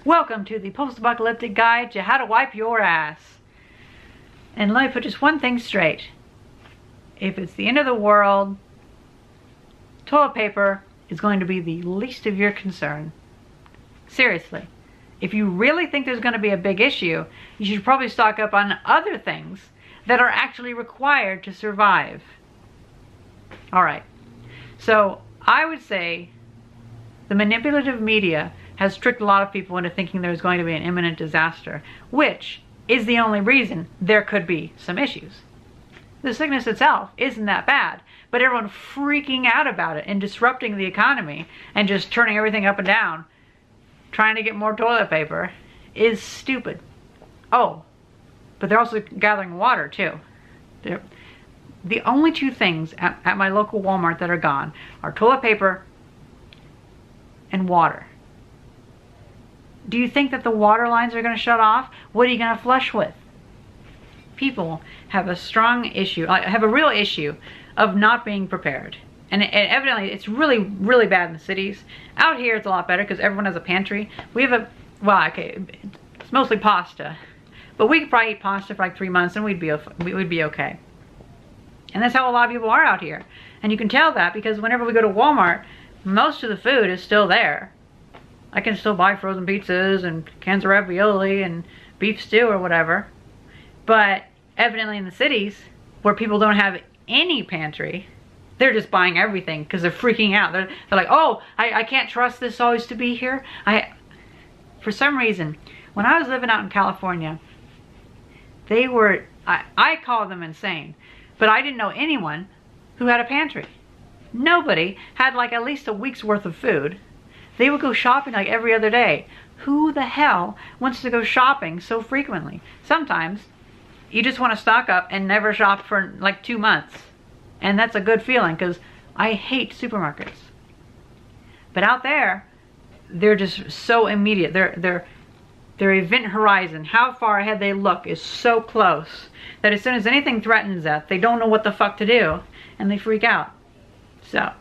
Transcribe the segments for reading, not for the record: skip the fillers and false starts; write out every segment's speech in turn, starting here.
Welcome to the Post-Apocalyptic Guide to How to Wipe Your Ass. And let me put just one thing straight. If it's the end of the world, toilet paper is going to be the least of your concern. Seriously. If you really think there's going to be a big issue, you should probably stock up on other things that are actually required to survive. Alright. So, I would say the manipulative media has tricked a lot of people into thinking there's going to be an imminent disaster, which is the only reason there could be some issues. The sickness itself isn't that bad, but everyone freaking out about it and disrupting the economy and just turning everything up and down, trying to get more toilet paper, is stupid. Oh, but they're also gathering water too. The only two things at my local Walmart that are gone are toilet paper and water. Do you think that the water lines are going to shut off? What are you going to flush with? People have a strong issue, have a real issue of not being prepared. And evidently it's really, really bad in the cities. Out here it's a lot better because everyone has a pantry. We have okay, it's mostly pasta. But we could probably eat pasta for like 3 months and we'd be okay. And that's how a lot of people are out here. And you can tell that because whenever we go to Walmart, most of the food is still there. I can still buy frozen pizzas and cans of ravioli and beef stew or whatever. But evidently in the cities, where people don't have any pantry, they're just buying everything because they're freaking out. They're like, oh, I can't trust this always to be here. For some reason, when I was living out in California, they were, I call them insane, but I didn't know anyone who had a pantry. Nobody had like at least a week's worth of food. They would go shopping like every other day. Who the hell wants to go shopping so frequently? Sometimes you just want to stock up and never shop for like 2 months. And that's a good feeling because I hate supermarkets. But out there, they're just so immediate. Their event horizon, how far ahead they look, is so close that as soon as anything threatens that, they don't know what the fuck to do and they freak out. So,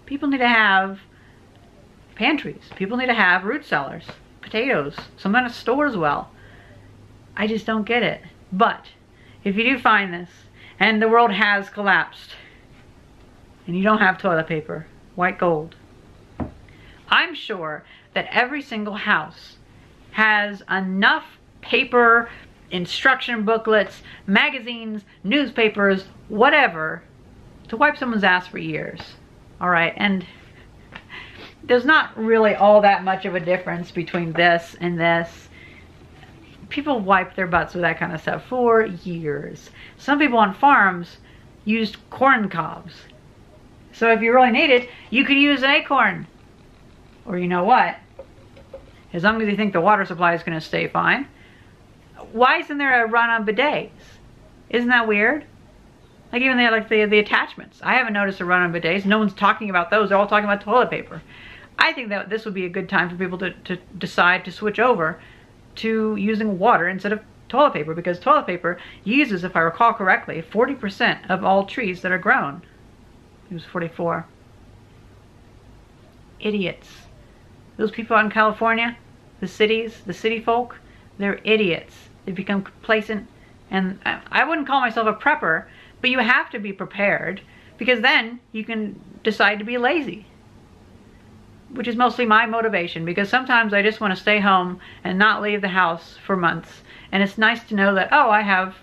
people need to have pantries. People need to have root cellars, potatoes, some kind of store as well. I just don't get it. But if you do find this and the world has collapsed and you don't have toilet paper, white gold, I'm sure that every single house has enough paper, instruction booklets, magazines, newspapers, whatever, to wipe someone's ass for years. Alright, and there's not really all that much of a difference between this and this. People wipe their butts with that kind of stuff for years. Some people on farms used corn cobs. So if you really need it, you could use an acorn. Or you know what? As long as you think the water supply is going to stay fine. Why isn't there a run on bidets? Isn't that weird? Like even the attachments. I haven't noticed a run on bidets. No one's talking about those. They're all talking about toilet paper. I think that this would be a good time for people to decide to switch over to using water instead of toilet paper, because toilet paper uses, if I recall correctly, 40% of all trees that are grown. It was 44. Idiots. Those people out in California, the cities, the city folk, they're idiots. They become complacent. And I wouldn't call myself a prepper, but you have to be prepared because then you can decide to be lazy. Which is mostly my motivation, because sometimes I just want to stay home and not leave the house for months. And it's nice to know that, oh, I have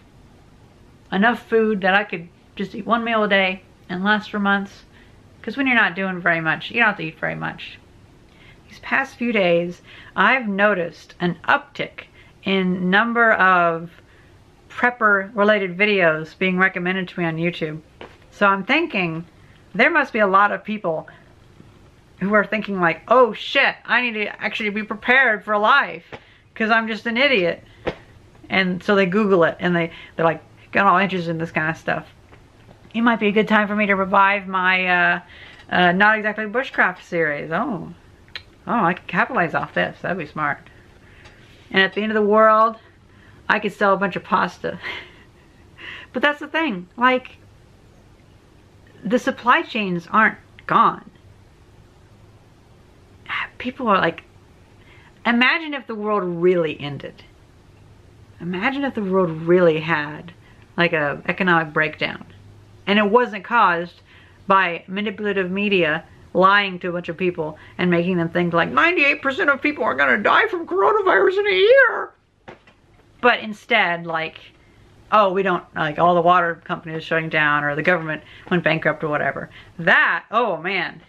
enough food that I could just eat 1 meal a day and last for months. Because when you're not doing very much, you don't have to eat very much. These past few days, I've noticed an uptick in number of prepper-related videos being recommended to me on YouTube. So I'm thinking there must be a lot of people who are thinking like, oh shit, I need to actually be prepared for life because I'm just an idiot. And so they Google it and they're like, get all interested in this kind of stuff. It might be a good time for me to revive my Not Exactly Bushcraft series. Oh, I could capitalize off this. That'd be smart. And at the end of the world, I could sell a bunch of pasta. But that's the thing, like, the supply chains aren't gone. people are like, imagine if the world really ended. Imagine if the world really had like a economic breakdown. And it wasn't caused by manipulative media lying to a bunch of people and making them think like 98% of people are gonna die from coronavirus in a year. But instead, like, oh, we don't, like, all the water companies shutting down, or the government went bankrupt or whatever. That, oh man,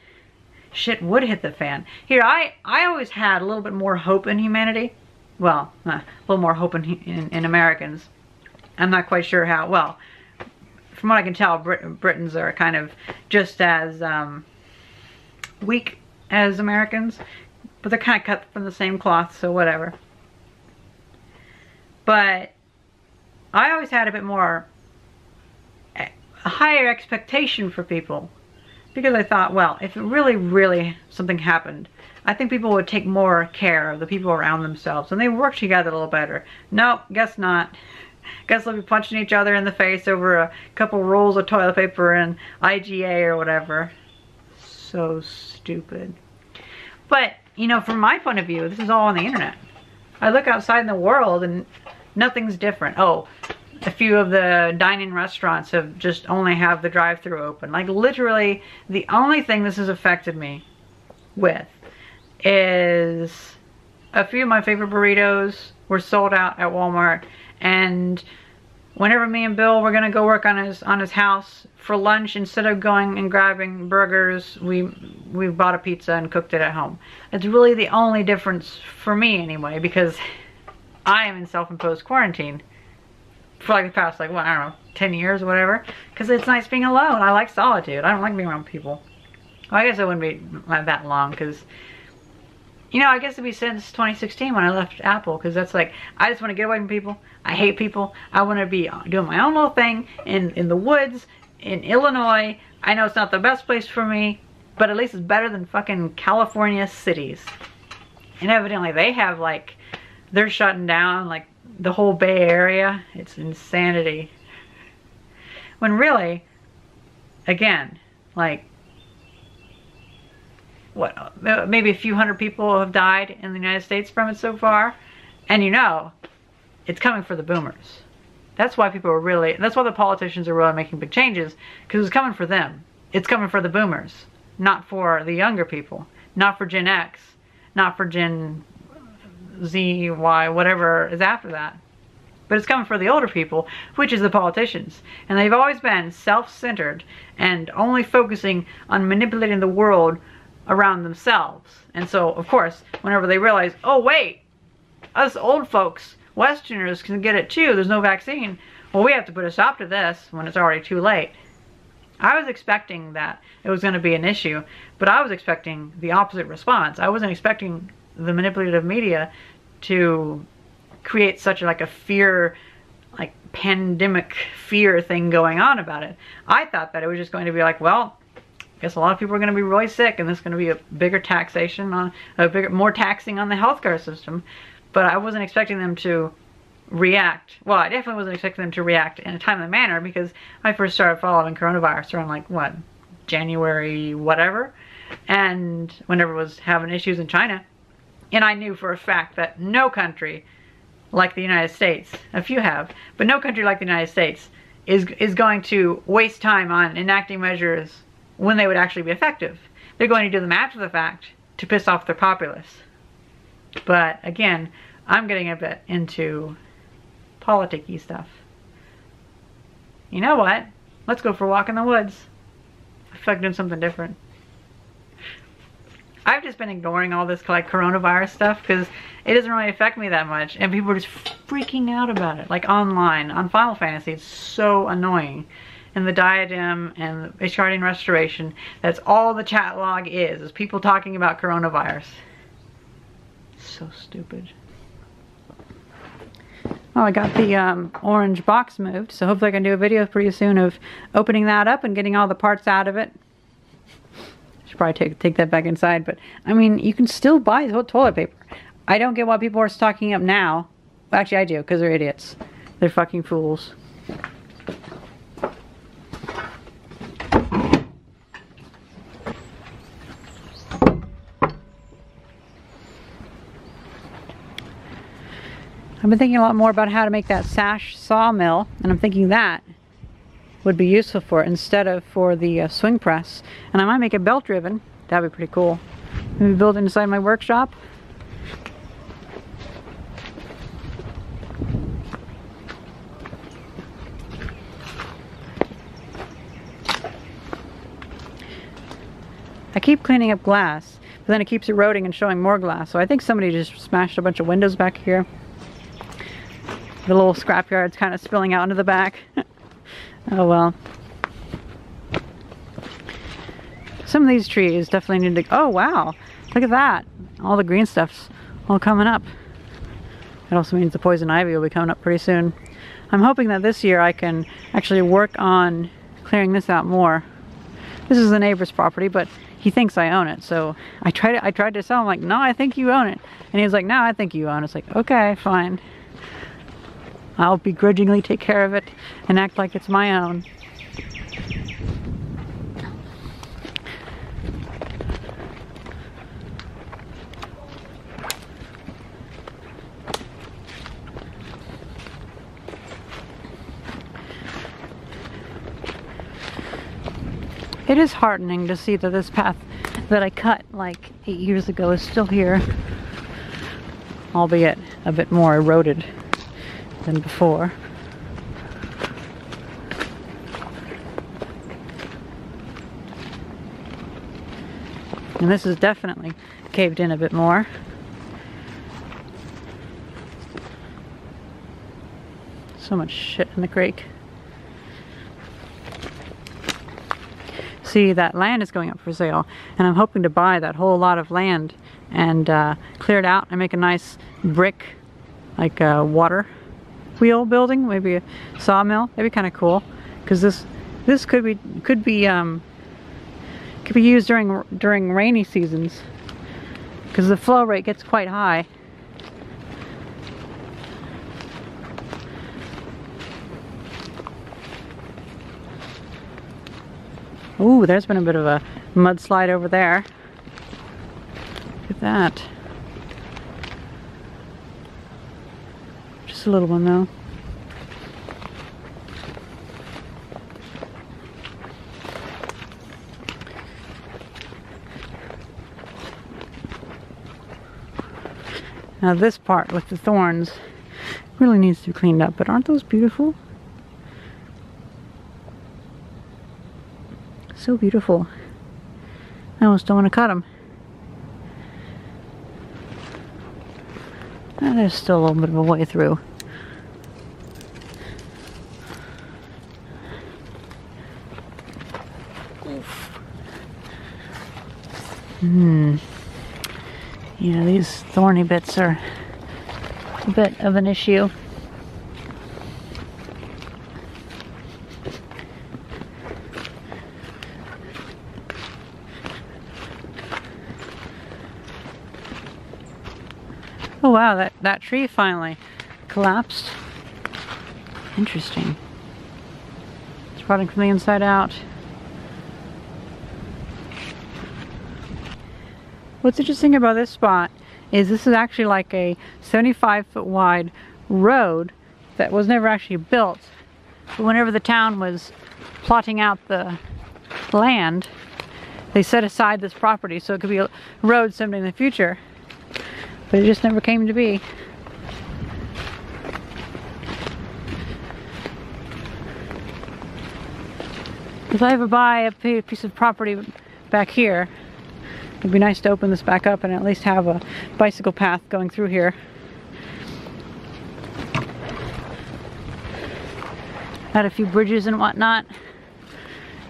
shit would hit the fan. Here, I always had a little bit more hope in humanity. Well, a little more hope in Americans. I'm not quite sure how, well, from what I can tell, Britons are kind of just as weak as Americans, but they're kind of cut from the same cloth, so whatever. But I always had a bit more, a higher expectation for people, because I thought, well, if it really something happened, I think people would take more care of the people around themselves and they work together a little better. Nope, guess not. Guess they'll be punching each other in the face over a couple rolls of toilet paper and IGA or whatever. So stupid. But, you know, from my point of view, this is all on the internet. I look outside in the world and nothing's different. Oh, a few of the dine-in restaurants have just only have the drive-thru open. Like, literally, the only thing this has affected me with is a few of my favorite burritos were sold out at Walmart, and whenever me and Bill were gonna go work on his house for lunch, instead of going and grabbing burgers, we bought a pizza and cooked it at home. It's really the only difference for me anyway, because I am in self-imposed quarantine for like the past, like, what, I don't know, 10 years or whatever, because it's nice being alone. I like solitude. I don't like being around people. Well, I guess it wouldn't be like that long, because, you know, I guess it'd be since 2016 when I left Apple, because that's like, I just want to get away from people. I hate people. I want to be doing my own little thing in the woods, in Illinois. I know it's not the best place for me, but at least it's better than fucking California cities. And evidently they have, like, they're shutting down, like, the whole Bay Area. It's insanity. When really, again, like, what, maybe a few hundred people have died in the United States from it so far. And you know, it's coming for the boomers. That's why people are really, that's why the politicians are really making big changes, because it's coming for them. It's coming for the boomers, not for the younger people, not for Gen X, not for Gen Z, Y, whatever is after that. But it's coming for the older people, which is the politicians. And they've always been self-centered and only focusing on manipulating the world around themselves. And so, of course, whenever they realize, oh wait, us old folks, Westerners, can get it too, there's no vaccine, well, we have to put a stop to this when it's already too late. I was expecting that it was going to be an issue, but I was expecting the opposite response. I wasn't expecting the manipulative media to create such like a fear, like pandemic fear thing going on about it. I thought that it was just going to be like, well, I guess a lot of people are going to be really sick, and there's going to be a bigger taxation on, more taxing on the healthcare system. But I wasn't expecting them to react. Well, I definitely wasn't expecting them to react in a timely manner, because I first started following coronavirus around like, what, January whatever, and whenever it was having issues in China. And I knew for a fact that no country like the United States, a few have, but no country like the United States is going to waste time on enacting measures when they would actually be effective. They're going to do them after the fact to piss off their populace. But again, I'm getting a bit into politicky stuff. You know what? Let's go for a walk in the woods. I feel like doing something different. I've just been ignoring all this like coronavirus stuff because it doesn't really affect me that much, and people are just freaking out about it. Like online, on Final Fantasy, it's so annoying. And the Diadem and the Ishgardian Restoration, that's all the chat log is people talking about coronavirus. So stupid. Well, I got the orange box moved, so hopefully I can do a video pretty soon of opening that up and getting all the parts out of it. Should probably take that back inside, but I mean, you can still buy toilet paper. I don't get why people are stocking up now. Well, actually, I do, because they're idiots. They're fucking fools. I've been thinking a lot more about how to make that sash sawmill, and I'm thinking that would be useful for it instead of for the swing press. And I might make it belt driven. That'd be pretty cool. Maybe build it inside my workshop. I keep cleaning up glass, but then it keeps eroding and showing more glass. So I think somebody just smashed a bunch of windows back here. The little scrapyard's kind of spilling out into the back. Oh well. Some of these trees definitely need to... Oh wow! Look at that! All the green stuff's all coming up. It also means the poison ivy will be coming up pretty soon. I'm hoping that this year I can actually work on clearing this out more. This is the neighbor's property, but he thinks I own it. So I tried to tell him, like, no, I think you own it. And he was like, no, I think you own it. It's like, okay, fine. I'll begrudgingly take care of it and act like it's my own. It is heartening to see that this path that I cut like 8 years ago is still here, albeit a bit more eroded than before. And this is definitely caved in a bit more. So much shit in the creek. See, that land is going up for sale, and I'm hoping to buy that whole lot of land and clear it out and make a nice brick, like a water wheel building, maybe a sawmill. That'd be kind of cool, because this could be used during rainy seasons, because the flow rate gets quite high. Ooh, there's been a bit of a mudslide over there. Look at that. Just a little one though. Now this part with the thorns really needs to be cleaned up, but aren't those beautiful? So beautiful. I almost don't want to cut them. Oh, there's still a little bit of a way through. Yeah, these thorny bits are a bit of an issue. Oh wow, that tree finally collapsed. Interesting. It's rotting from the inside out. What's interesting about this spot is this is actually like a 75-foot wide road that was never actually built. But whenever the town was plotting out the land, they set aside this property so it could be a road someday in the future. But it just never came to be. If I ever buy a piece of property back here, it'd be nice to open this back up and at least have a bicycle path going through here. Add a few bridges and whatnot.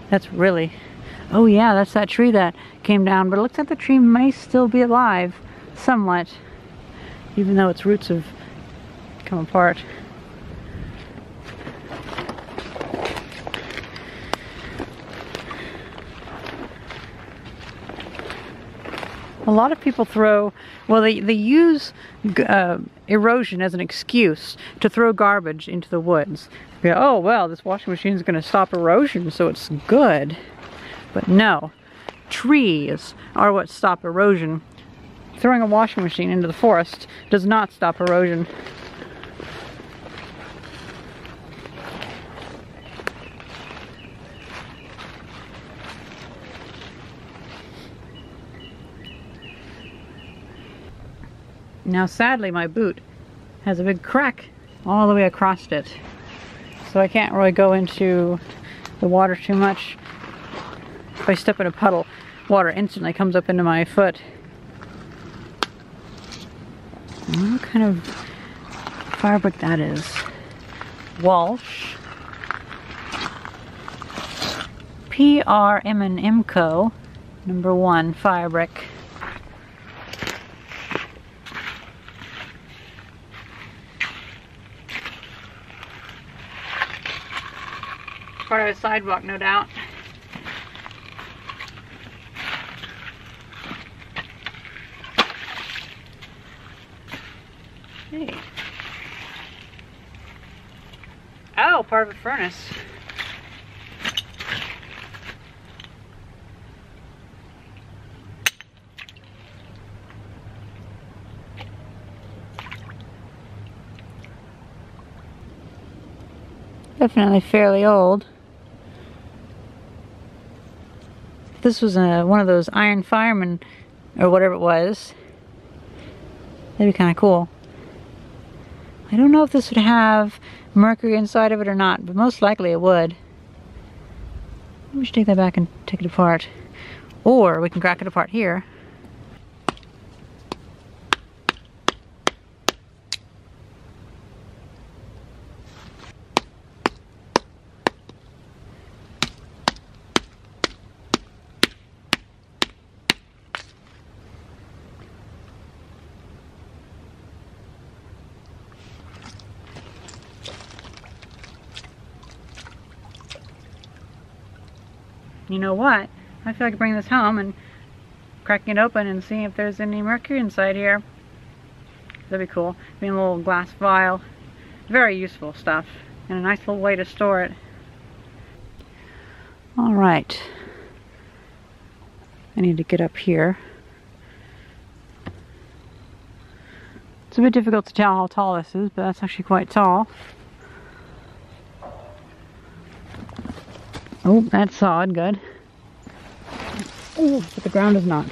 That's really... Oh yeah, that's that tree that came down, but it looks like the tree may still be alive somewhat, even though its roots have come apart. A lot of people throw, well, they use erosion as an excuse to throw garbage into the woods. They go, oh well, this washing machine is going to stop erosion, so it's good. But no, trees are what stop erosion. Throwing a washing machine into the forest does not stop erosion. Now sadly my boot has a big crack all the way across it. So I can't really go into the water too much. If I step in a puddle, water instantly comes up into my foot. I wonder what kind of fabric that is. Walsh. PRM&M Co. #1 fabric. Part of a sidewalk, no doubt. Hey. Oh, part of a furnace. Definitely fairly old. If this was one of those iron firemen or whatever it was, that'd be kind of cool. I don't know if this would have mercury inside of it or not, but most likely it would. We should take that back and take it apart. Or we can crack it apart here. You know what? I feel like bringing this home and cracking it open and seeing if there's any mercury inside here. That'd be cool. Be in a little glass vial. Very useful stuff. And a nice little way to store it. Alright. I need to get up here. It's a bit difficult to tell how tall this is, but that's actually quite tall. Oh, that's solid, good. Oh, but the ground is not.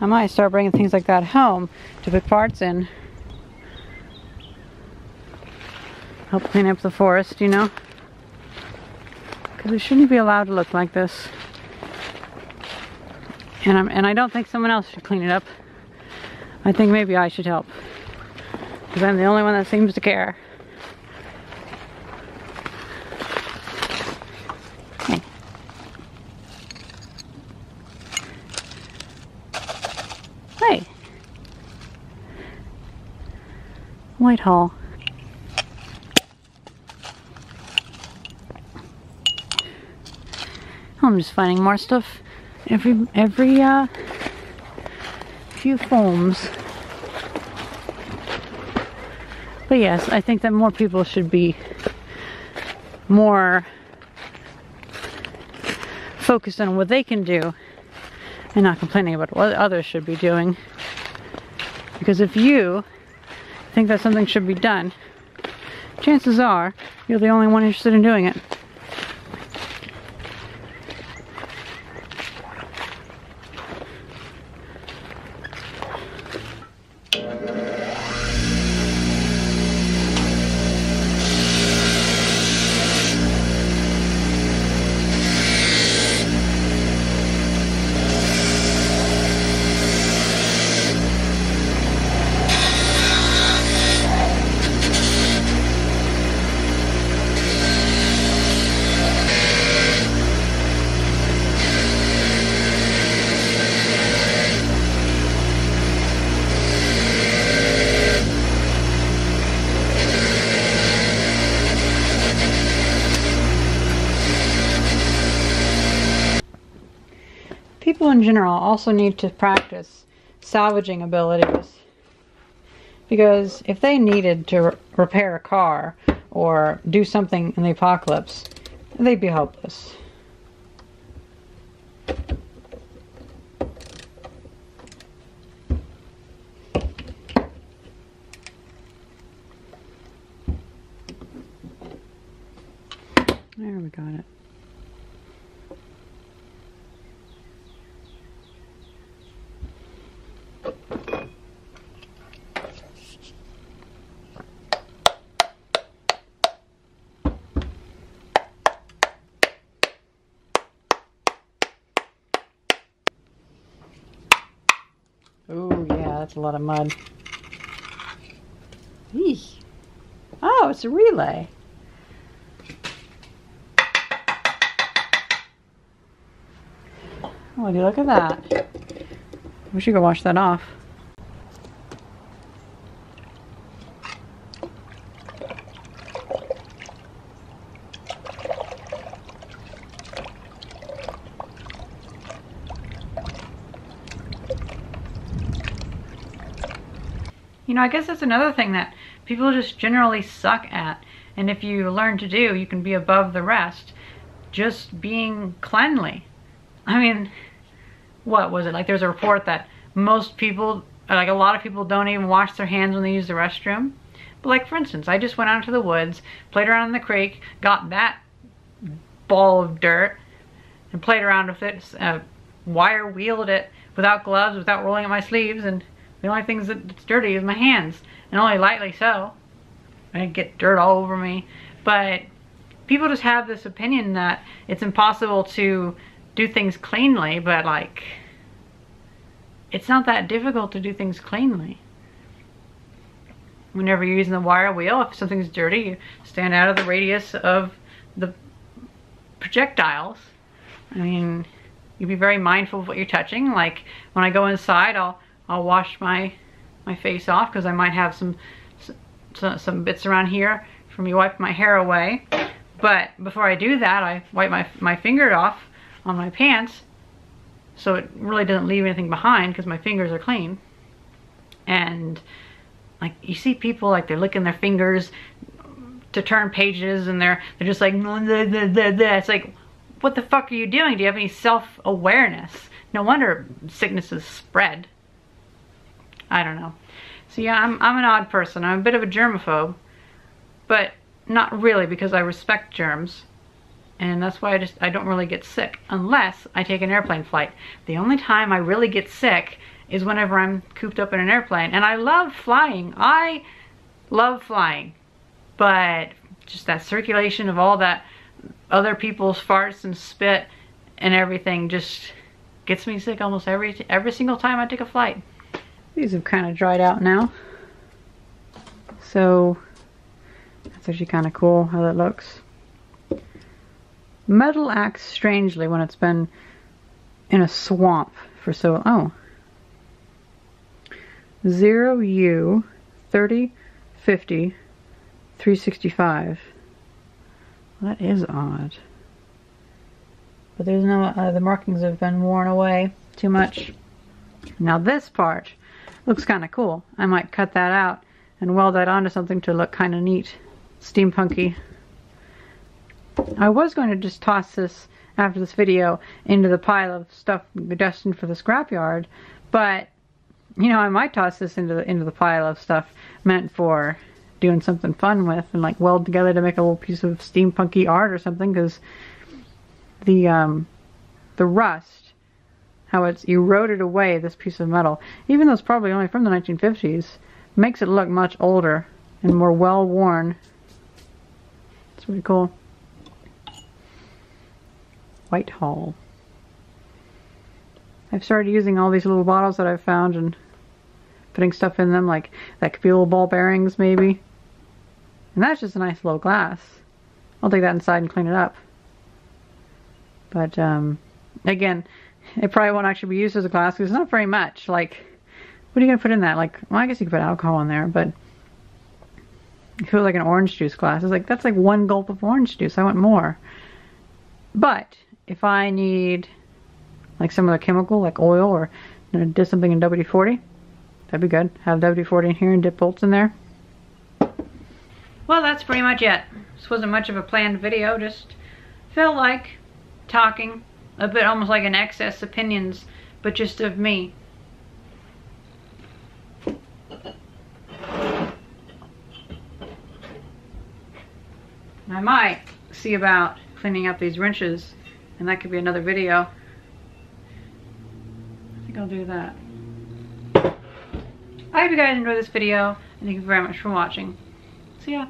I might start bringing things like that home to put parts in. Help clean up the forest, you know? Because it shouldn't be allowed to look like this. And I don't think someone else should clean it up. I think maybe I should help. Because I'm the only one that seems to care. Hey. Whitehall. I'm just finding more stuff every few foams. But yes, I think that more people should be more focused on what they can do and not complaining about what others should be doing. Because if you think that something should be done, chances are you're the only one interested in doing it. People in general also need to practice salvaging abilities. Because if they needed to repair a car or do something in the apocalypse, they'd be helpless. There, we got it. Oh yeah, that's a lot of mud. Eesh. Oh, it's a relay. Oh, would you look at that? We should go wash that off. You know, I guess that's another thing that people just generally suck at. And if you learn to do, you can be above the rest. Just being cleanly. I mean, what was it? Like, there's a report that most people, like a lot of people, don't even wash their hands when they use the restroom. But like, for instance, I just went out into the woods, played around in the creek, got that ball of dirt, and played around with it, wire wheeled it without gloves, without rolling up my sleeves, and the only thing that's dirty is my hands, and only lightly so. I didn't get dirt all over me. But people just have this opinion that it's impossible to do things cleanly, but like, it's not that difficult to do things cleanly. Whenever you're using the wire wheel, if something's dirty, you stand out of the radius of the projectiles. I mean, you be very mindful of what you're touching. Like, when I go inside, I'll wash my face off, because I might have some bits around here from me wiping my hair away. But before I do that, I wipe my finger off on my pants, so it really doesn't leave anything behind, because my fingers are clean. And like, you see people, like, they're licking their fingers to turn pages, and they're just like, blah, blah, blah, blah, blah. It's like, what the fuck are you doing? Do you have any self-awareness? No wonder sicknesses spread. I don't know. So yeah, I'm an odd person. I'm a bit of a germaphobe, but not really, because I respect germs. And that's why I don't really get sick unless I take an airplane flight. The only time I really get sick is whenever I'm cooped up in an airplane. And I love flying. I love flying. But just that circulation of all that other people's farts and spit and everything just gets me sick almost every single time I take a flight. These have kind of dried out now. So that's actually kind of cool how that looks. Metal acts strangely when it's been in a swamp for so... Oh. 0U 30 50 365. Well, that is odd. But there's no... the markings have been worn away too much. Now this part looks kind of cool. I might cut that out and weld that onto something to look kind of neat. Steampunky. I was going to just toss this, after this video, into the pile of stuff destined for the scrapyard, but, you know, I might toss this into the pile of stuff meant for doing something fun with, and like weld together to make a little piece of steampunky art or something, because the rust, how it's eroded away this piece of metal, even though it's probably only from the 1950s, makes it look much older and more well-worn. It's really cool. Whitehall. I've started using all these little bottles that I've found and putting stuff in them, like that could be little ball bearings maybe. And that's just a nice little glass. I'll take that inside and clean it up. But again, it probably won't actually be used as a glass because it's not very much. Like, what are you going to put in that? Like, well, I guess you could put alcohol in there, but if it was like an orange juice glass, it's like, that's like one gulp of orange juice. I want more. But if I need like some other chemical, like oil or I did something in WD-40. That'd be good. Have WD-40 in here and dip bolts in there. Well, that's pretty much it. This wasn't much of a planned video, just felt like talking. A bit almost like an excess opinions, but just of me. I might see about cleaning up these wrenches, and that could be another video. I think I'll do that. I hope you guys enjoyed this video, and thank you very much for watching. See ya.